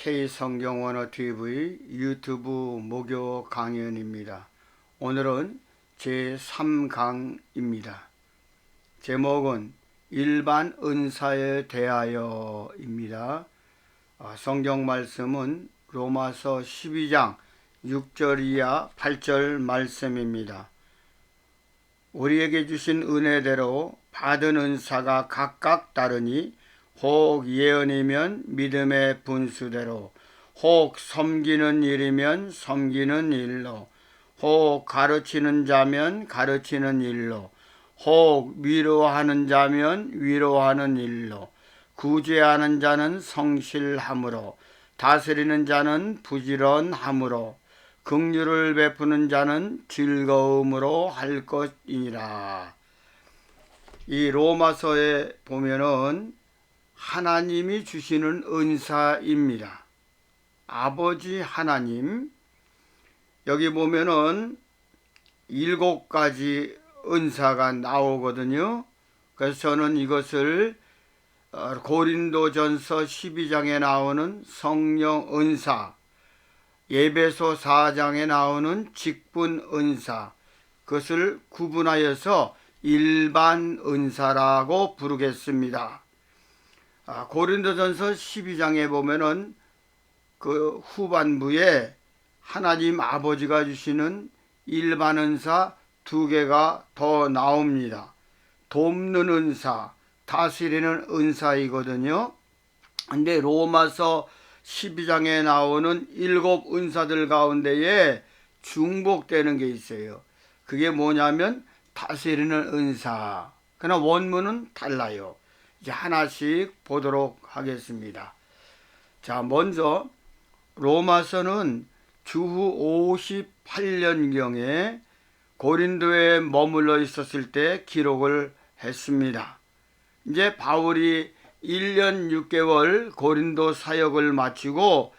K성경원어TV 유튜브 목요 강연입니다. 오늘은 제3강입니다. 제목은 일반 은사에 대하여입니다. 성경 말씀은 로마서 12장 6절 이하 8절 말씀입니다. 우리에게 주신 은혜대로 받은 은사가 각각 다르니 혹 예언이면 믿음의 분수대로, 혹 섬기는 일이면 섬기는 일로, 혹 가르치는 자면 가르치는 일로, 혹 위로하는 자면 위로하는 일로, 구제하는 자는 성실함으로, 다스리는 자는 부지런함으로, 긍휼을 베푸는 자는 즐거움으로 할 것이니라. 이 로마서에 보면은 하나님이 주시는 은사입니다. 아버지 하나님, 여기 보면은 7가지 은사가 나오거든요. 그래서 저는 이것을 고린도전서 12장에 나오는 성령 은사, 에베소 4장에 나오는 직분 은사, 그것을 구분하여서 일반 은사라고 부르겠습니다. 고린도전서 12장에 보면은 그 후반부에 하나님 아버지가 주시는 일반 은사 2개가 더 나옵니다. 돕는 은사, 다스리는 은사이거든요. 근데 로마서 12장에 나오는 7 은사들 가운데에 중복되는 게 있어요. 그게 뭐냐면 다스리는 은사. 그러나 원문은 달라요. 이제 하나씩 보도록 하겠습니다. 자, 먼저 로마서는 주후 58년경에 고린도에 머물러 있었을 때 기록을 했습니다. 이제 바울이 1년 6개월 고린도 사역을 마치고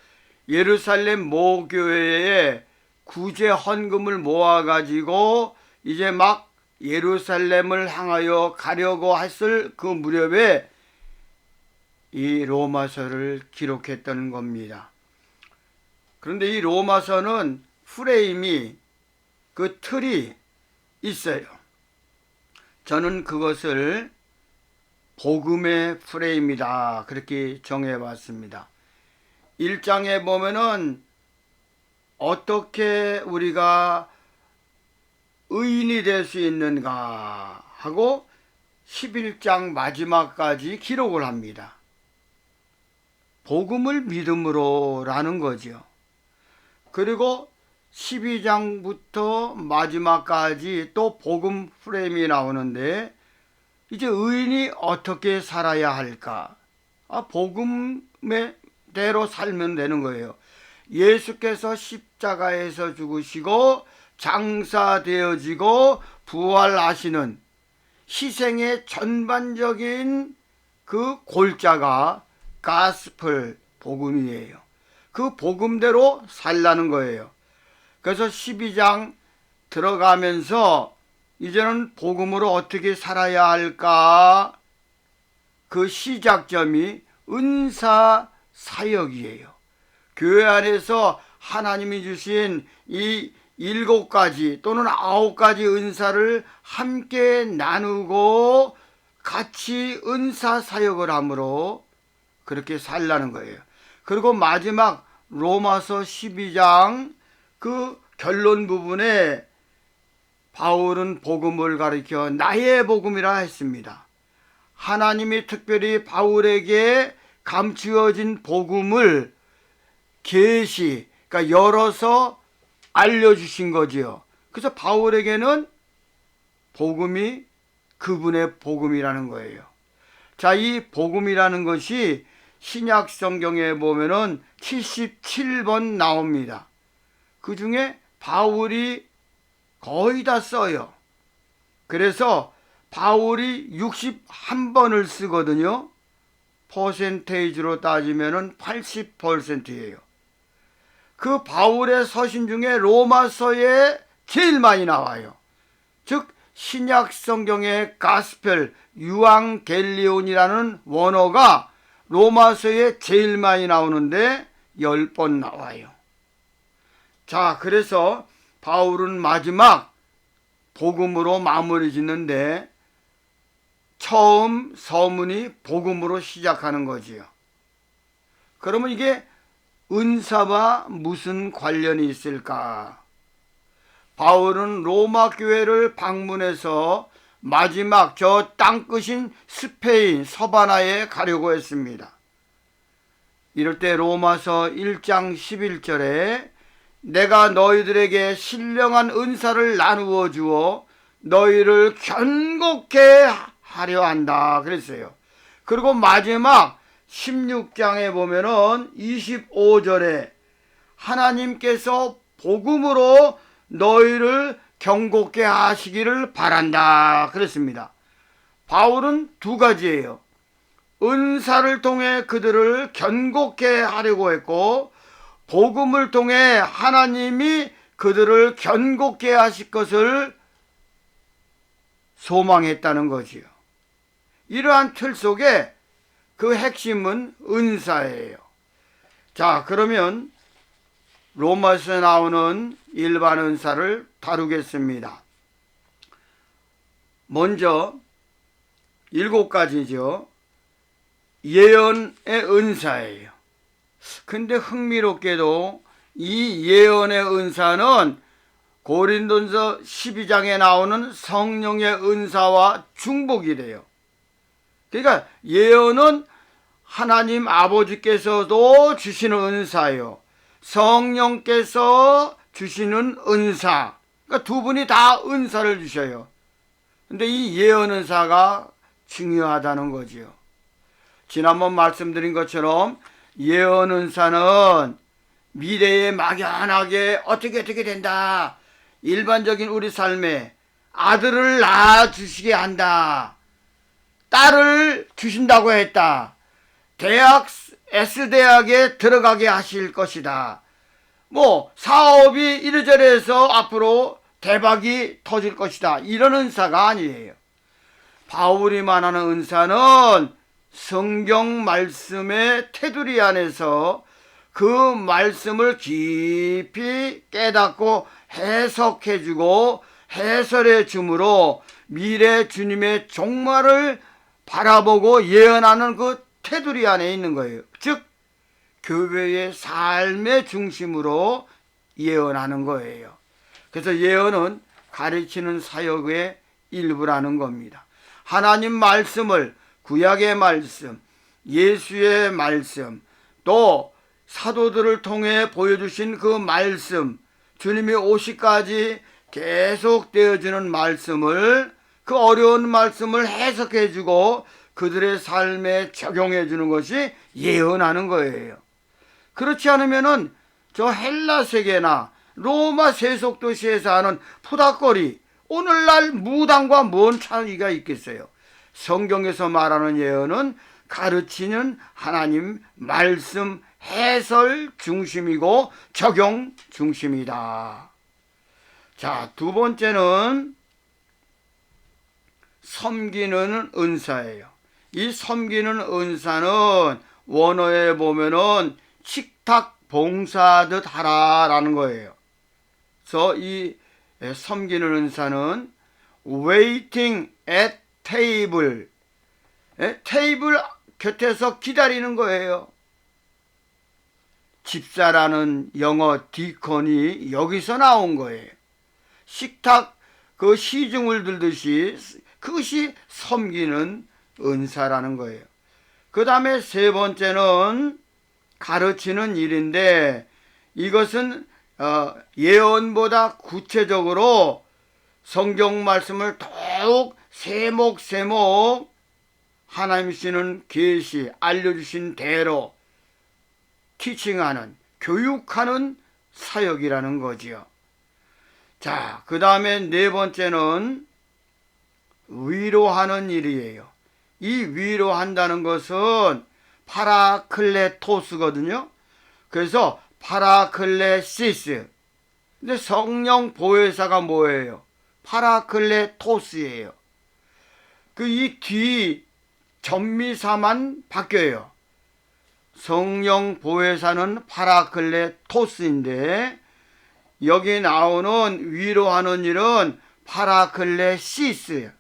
예루살렘 모교회에 구제 헌금을 모아가지고 이제 막 예루살렘을 향하여 가려고 했을 그 무렵에 이 로마서를 기록했던 겁니다. 그런데 이 로마서는 프레임이, 그 틀이 있어요. 저는 그것을 복음의 프레임이다, 그렇게 정해봤습니다. 1장에 보면은 어떻게 우리가 의인이 될 수 있는가 하고 11장 마지막까지 기록을 합니다. 복음을 믿음으로 라는 거죠. 그리고 12장부터 마지막까지 또 복음 프레임이 나오는데 이제 의인이 어떻게 살아야 할까? 복음의 대로 살면 되는 거예요. 예수께서 십자가에서 죽으시고 장사되어지고 부활하시는 희생의 전반적인 그 골자가 가스펠 복음이에요. 그 복음대로 살라는 거예요. 그래서 12장 들어가면서 이제는 복음으로 어떻게 살아야 할까? 그 시작점이 은사 사역이에요. 교회 안에서 하나님이 주신 이 7가지 또는 9가지 은사를 함께 나누고 같이 은사 사역을 함으로 그렇게 살라는 거예요. 그리고 마지막 로마서 12장 그 결론 부분에 바울은 복음을 가리켜 나의 복음이라 했습니다. 하나님이 특별히 바울에게 감추어진 복음을 계시, 그러니까 열어서 알려주신 거지요. 그래서 바울에게는 복음이 그분의 복음이라는 거예요. 자, 이 복음이라는 것이 신약 성경에 보면은 77번 나옵니다. 그 중에 바울이 거의 다 써요. 그래서 바울이 61번을 쓰거든요. 퍼센테이지로 따지면은 80%예요. 그 바울의 서신 중에 로마서에 제일 많이 나와요. 즉 신약 성경의 가스펠 유앙겔리온이라는 원어가 로마서에 제일 많이 나오는데 10번 나와요. 자, 그래서 바울은 마지막 복음으로 마무리 짓는데 처음 서문이 복음으로 시작하는 거지요. 그러면 이게 은사와 무슨 관련이 있을까? 바울은 로마 교회를 방문해서 마지막 저 땅끝인 스페인 서바나에 가려고 했습니다. 이럴 때 로마서 1장 11절에 내가 너희들에게 신령한 은사를 나누어 주어 너희를 견고케 하려 한다 그랬어요. 그리고 마지막 16장에 보면은 25절에 하나님께서 복음으로 너희를 경고케 하시기를 바란다 그랬습니다. 바울은 두 가지예요. 은사를 통해 그들을 견고케 하려고 했고 복음을 통해 하나님이 그들을 견고케 하실 것을 소망했다는 거지요. 이러한 틀 속에 그 핵심은 은사예요. 자, 그러면 로마서에 나오는 일반 은사를 다루겠습니다. 먼저 7가지죠. 예언의 은사예요. 근데 흥미롭게도 이 예언의 은사는 고린도전서 12장에 나오는 성령의 은사와 중복이래요. 그러니까 예언은 하나님 아버지께서도 주시는 은사예요. 성령께서 주시는 은사. 그러니까 두 분이 다 은사를 주셔요. 근데 이 예언 은사가 중요하다는 거지요. 지난번 말씀드린 것처럼 예언 은사는 미래에 막연하게 어떻게 된다. 일반적인 우리 삶에 아들을 낳아주시게 한다. 딸을 주신다고 했다. S대학에 들어가게 하실 것이다. 사업이 이래저래해서 앞으로 대박이 터질 것이다. 이런 은사가 아니에요. 바울이 말하는 은사는 성경 말씀의 테두리 안에서 그 말씀을 깊이 깨닫고 해석해주고 해설해 주므로 미래 주님의 종말을 바라보고 예언하는 그 테두리 안에 있는 거예요. 즉 교회의 삶의 중심으로 예언하는 거예요. 그래서 예언은 가르치는 사역의 일부라는 겁니다. 하나님 말씀을 구약의 말씀, 예수의 말씀, 또 사도들을 통해 보여주신 그 말씀, 주님이 오시까지 계속되어지는 말씀을, 그 어려운 말씀을 해석해주고 그들의 삶에 적용해주는 것이 예언하는 거예요. 그렇지 않으면은 저 헬라 세계나 로마 세속도시에서 하는 푸닥거리, 오늘날 무당과 뭔 차이가 있겠어요? 성경에서 말하는 예언은 가르치는 하나님 말씀 해설 중심이고 적용 중심이다. 자, 두 번째는 섬기는 은사예요. 이 섬기는 은사는 원어에 보면은 식탁 봉사하듯 하라라는 거예요. 그래서 이 섬기는 은사는 waiting at table, 테이블 곁에서 기다리는 거예요. 집사라는 영어 디컨이 여기서 나온 거예요. 식탁 그 시중을 들듯이 그것이 섬기는 은사라는 거예요. 그 다음에 세 번째는 가르치는 일인데 이것은 예언보다 구체적으로 성경 말씀을 더욱 세목세목 하나님 주시는 계시 알려주신 대로 티칭하는, 교육하는 사역이라는 거지요. 자, 그 다음에 네 번째는 위로하는 일이에요. 이 위로한다는 것은 파라클레토스거든요. 그래서 파라클레시스. 근데 성령 보혜사가 뭐예요? 파라클레토스예요. 그 이 뒤 전미사만 바뀌어요. 성령 보혜사는 파라클레토스인데 여기 나오는 위로하는 일은 파라클레시스예요.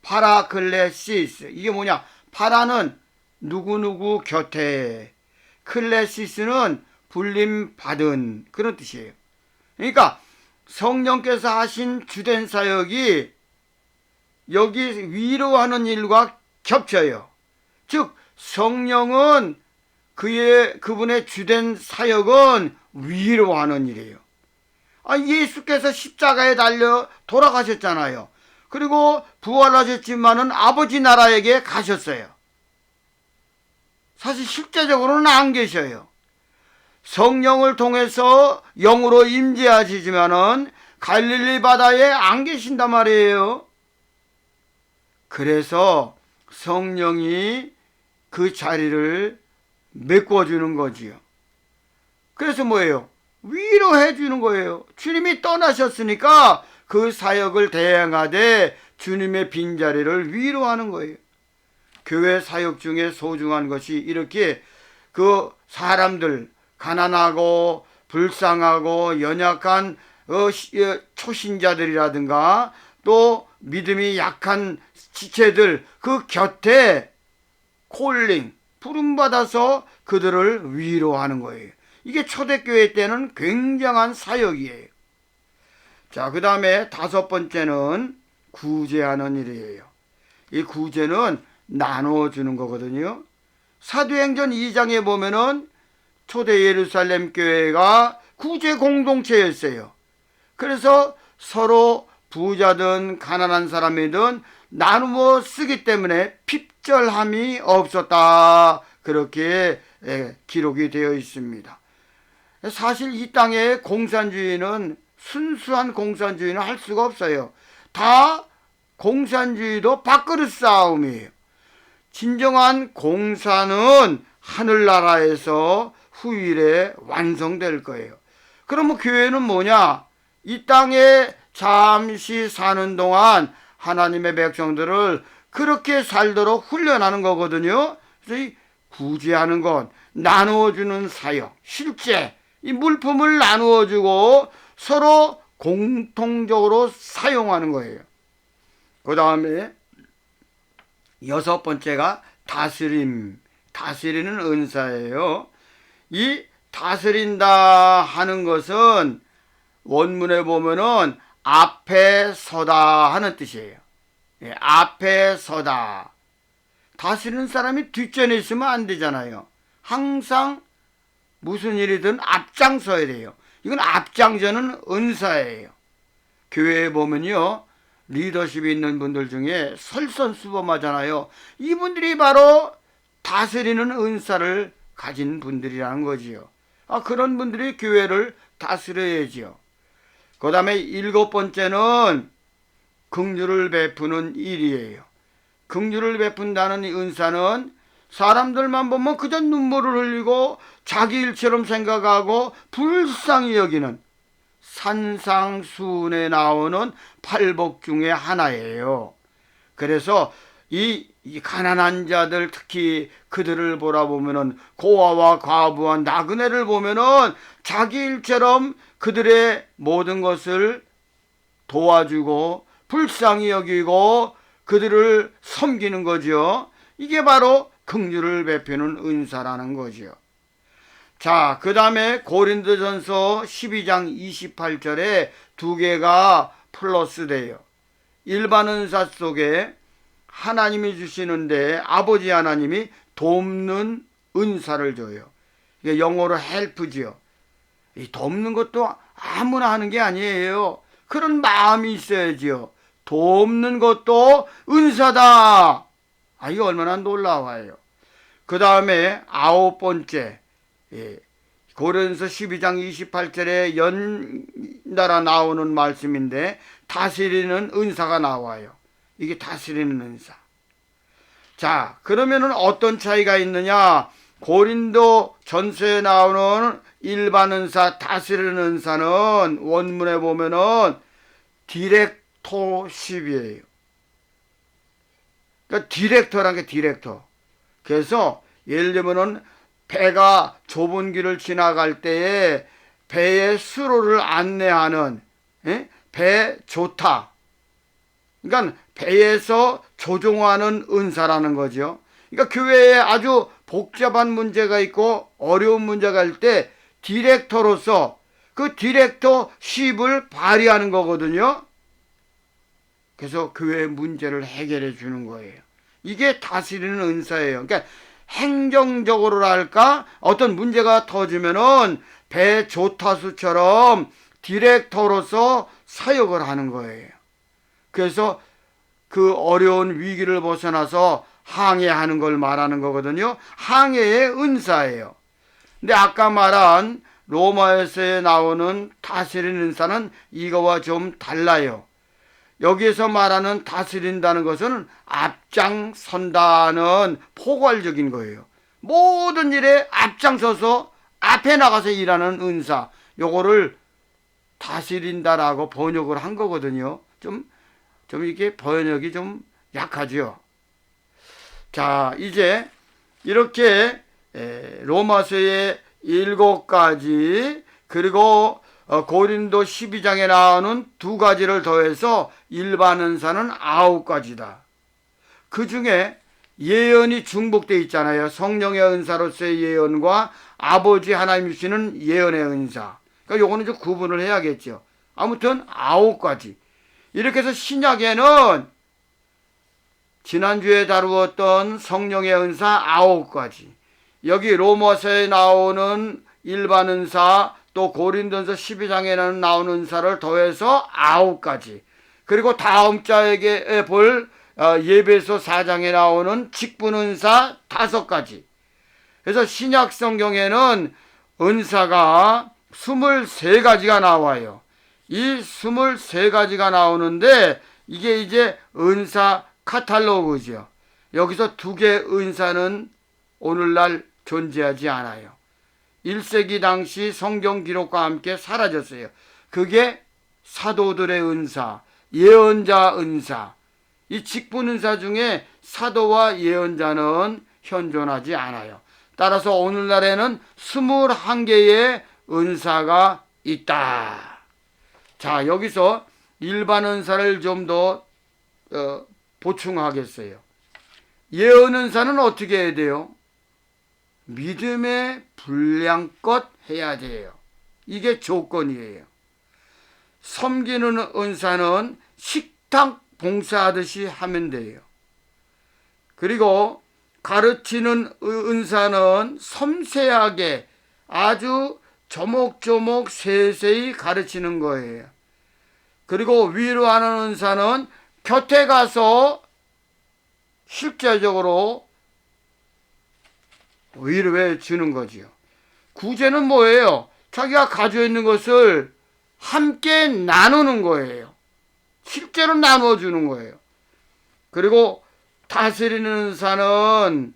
파라클레시스. 이게 뭐냐? 파라는 누구누구 곁에, 클레시스는 불림받은 그런 뜻이에요. 그러니까 성령께서 하신 주된 사역이 여기 위로하는 일과 겹쳐요. 즉 성령은 그분의 주된 사역은 위로하는 일이에요. 예수께서 십자가에 달려 돌아가셨잖아요. 그리고 부활하셨지만은 아버지 나라에게 가셨어요. 사실 실제적으로는 안 계셔요. 성령을 통해서 영으로 임재하시지만은 갈릴리 바다에 안 계신단 말이에요. 그래서 성령이 그 자리를 메꿔주는 거지요. 그래서 뭐예요? 위로해 주는 거예요. 주님이 떠나셨으니까 그 사역을 대행하되 주님의 빈자리를 위로하는 거예요. 교회 사역 중에 소중한 것이 이렇게 그 사람들, 가난하고 불쌍하고 연약한 초신자들이라든가 또 믿음이 약한 지체들 그 곁에 콜링, 부름받아서 그들을 위로하는 거예요. 이게 초대교회 때는 굉장한 사역이에요. 자, 그 다음에 5번째는 구제하는 일이에요. 이 구제는 나눠주는 거거든요. 사도행전 2장에 보면은 초대 예루살렘 교회가 구제 공동체였어요. 그래서 서로 부자든 가난한 사람이든 나누어 쓰기 때문에 핍절함이 없었다. 그렇게 기록이 되어 있습니다. 사실 이 땅의 공산주의는 순수한 공산주의는 할 수가 없어요. 다 공산주의도 밥그릇 싸움이에요. 진정한 공산은 하늘나라에서 후일에 완성될 거예요. 그러면 교회는 뭐냐? 이 땅에 잠시 사는 동안 하나님의 백성들을 그렇게 살도록 훈련하는 거거든요. 그래서 이 구제하는 것, 나누어주는 사역, 실제 이 물품을 나누어주고 서로 공통적으로 사용하는 거예요. 그 다음에 6번째가 다스림, 다스리는 은사예요. 이 다스린다 하는 것은 원문에 보면은 앞에 서다 하는 뜻이에요. 앞에 서다. 다스리는 사람이 뒷전에 있으면 안 되잖아요. 항상 무슨 일이든 앞장서야 돼요. 이건 앞장서는 은사예요. 교회에 보면요, 리더십이 있는 분들 중에 설선수범하잖아요. 이분들이 바로 다스리는 은사를 가진 분들이라는 거지요. 그런 분들이 교회를 다스려야지요. 그 다음에 7번째는 긍휼을 베푸는 일이에요. 긍휼을 베푼다는 은사는 사람들만 보면 그저 눈물을 흘리고 자기 일처럼 생각하고 불쌍히 여기는 산상수훈에 나오는 팔복 중에 하나예요. 그래서 이 가난한 자들, 특히 그들을 보라보면은 고아와 과부와 나그네를 보면은 자기 일처럼 그들의 모든 것을 도와주고 불쌍히 여기고 그들을 섬기는 거죠. 이게 바로 긍휼을 베푸는 은사라는 거죠. 자, 그 다음에 고린도전서 12장 28절에 2개가 플러스 돼요. 일반 은사 속에 하나님이 주시는데 아버지 하나님이 돕는 은사를 줘요. 이게 영어로 help지요. 이 돕는 것도 아무나 하는 게 아니에요. 그런 마음이 있어야지요. 돕는 것도 은사다. 이게 얼마나 놀라워요. 그 다음에 9번째, 고린도서 12장 28절에 연달아 나오는 말씀인데 다스리는 은사가 나와요. 이게 다스리는 은사. 자, 그러면은 어떤 차이가 있느냐? 고린도 전서에 나오는 일반 은사, 다스리는 은사는 원문에 보면은 디렉토십이에요. 그러니까 디렉터라는 게 디렉터. 그래서 예를 들면은 배가 좁은 길을 지나갈 때에 배의 수로를 안내하는 배 조타. 그러니까 배에서 조종하는 은사라는 거죠. 그러니까 교회에 아주 복잡한 문제가 있고 어려운 문제가 있을 때 디렉터로서 그 디렉터십을 발휘하는 거거든요. 그래서 교회의 문제를 해결해 주는 거예요. 이게 다스리는 은사예요. 그러니까 행정적으로랄까 어떤 문제가 터지면은 배 조타수처럼 디렉터로서 사역을 하는 거예요. 그래서 그 어려운 위기를 벗어나서 항해하는 걸 말하는 거거든요. 항해의 은사예요. 근데 아까 말한 로마에서에 나오는 다스리는 은사는 이거와 좀 달라요. 여기에서 말하는 다스린다는 것은 앞장선다는 포괄적인 거예요. 모든 일에 앞장서서 앞에 나가서 일하는 은사, 요거를 다스린다라고 번역을 한 거거든요. 좀 이게 번역이 좀 약하죠. 자, 이제 이렇게 로마서의 7가지 그리고 고린도 12장에 나오는 2가지를 더해서 일반 은사는 9가지다. 그 중에 예언이 중복되어 있잖아요. 성령의 은사로서의 예언과 아버지 하나님 주시는 예언의 은사. 그러니까 요거는 좀 구분을 해야겠죠. 아무튼 9가지. 이렇게 해서 신약에는 지난주에 다루었던 성령의 은사 9가지. 여기 로마서에 나오는 일반 은사, 또 고린도전서 12장에 나오는 은사를 더해서 9가지. 그리고 다음 자에게 볼 예배서 4장에 나오는 직분 은사 5가지. 그래서 신약 성경에는 은사가 23가지가 나와요. 이 23가지가 나오는데 이게 이제 은사 카탈로그죠. 여기서 2개 은사는 오늘날 존재하지 않아요. 1세기 당시 성경 기록과 함께 사라졌어요. 그게 사도들의 은사, 예언자 은사. 이 직분 은사 중에 사도와 예언자는 현존하지 않아요. 따라서 오늘날에는 21개의 은사가 있다. 자, 여기서 일반 은사를 좀 더 보충하겠어요. 예언 은사는 어떻게 해야 돼요? 믿음의 분량껏 해야 돼요. 이게 조건이에요. 섬기는 은사는 식탁 봉사하듯이 하면 돼요. 그리고 가르치는 은사는 섬세하게 아주 조목조목 세세히 가르치는 거예요. 그리고 위로하는 은사는 곁에 가서 실제적으로 위로해 주는 거지요. 구제는 뭐예요? 자기가 가지고 있는 것을 함께 나누는 거예요. 실제로 나눠주는 거예요. 그리고 다스리는 은사는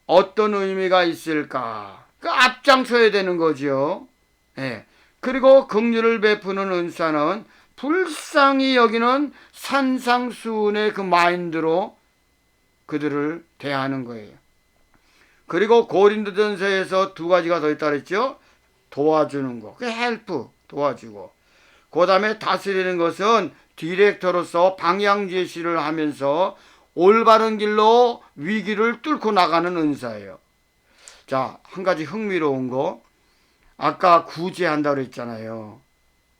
어떤 의미가 있을까? 그 앞장서야 되는 거죠. 예. 그리고 긍휼을 베푸는 은사는 불쌍히 여기는 산상수훈의 그 마인드로 그들을 대하는 거예요. 그리고 고린도전서에서 2가지가 더 있다 그랬죠. 도와주는 거, 그 헬프, 도와주고. 그 다음에 다스리는 것은 디렉터로서 방향 제시를 하면서 올바른 길로 위기를 뚫고 나가는 은사예요. 자, 한 가지 흥미로운 거. 아까 구제한다고 그랬잖아요.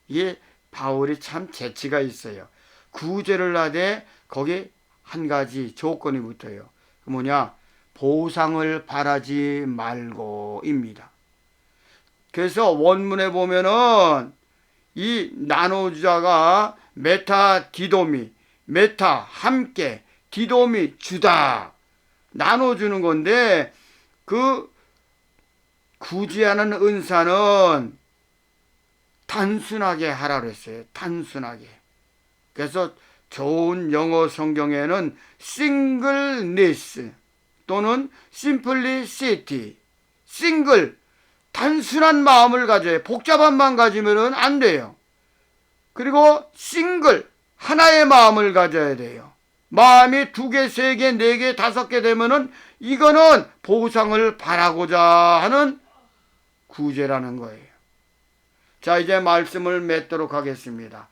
이게 바울이 참 재치가 있어요. 구제를 하되 거기에 한 가지 조건이 붙어요. 그 뭐냐? 보상을 바라지 말고입니다. 그래서 원문에 보면은 이 나누자가 메타 디도미, 메타 함께, 디도미 주다, 나눠주는 건데 그 구제하는 은사는 단순하게 하라고 했어요. 단순하게. 그래서 좋은 영어 성경에는 singleness 또는 simplicity, 싱글, 단순한 마음을 가져야, 복잡한 마음 가지면 안 돼요. 그리고 싱글, 하나의 마음을 가져야 돼요. 마음이 2개, 3개, 4개, 5개 되면은 이거는 보상을 바라고자 하는 구제라는 거예요. 자, 이제 말씀을 맺도록 하겠습니다.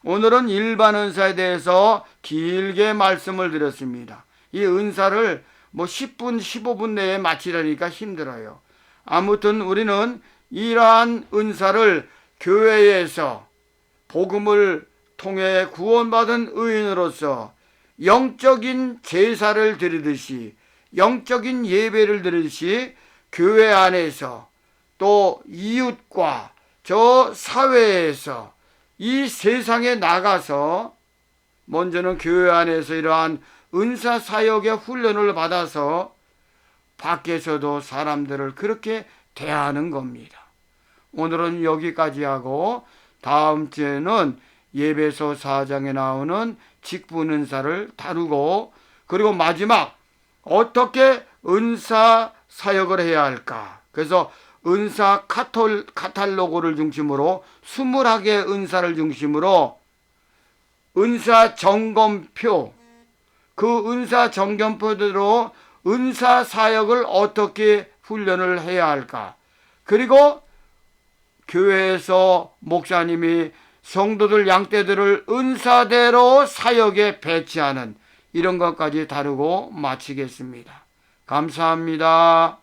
오늘은 일반 은사에 대해서 길게 말씀을 드렸습니다. 이 은사를 10분, 15분 내에 마치려니까 힘들어요. 아무튼 우리는 이러한 은사를 교회에서 복음을 통해 구원받은 의인으로서 영적인 제사를 드리듯이, 영적인 예배를 드리듯이 교회 안에서 또 이웃과 저 사회에서 이 세상에 나가서 먼저는 교회 안에서 이러한 은사 사역의 훈련을 받아서 밖에서도 사람들을 그렇게 대하는 겁니다. 오늘은 여기까지 하고 다음 주에는 예배소 4장에 나오는 직분 은사를 다루고, 그리고 마지막 어떻게 은사 사역을 해야 할까. 그래서 은사 카탈로그를 중심으로 21개 은사를 중심으로 은사 점검표, 그 은사 점검표대로 은사 사역을 어떻게 훈련을 해야 할까. 그리고 교회에서 목사님이 성도들 양떼들을 은사대로 사역에 배치하는 이런 것까지 다루고 마치겠습니다. 감사합니다.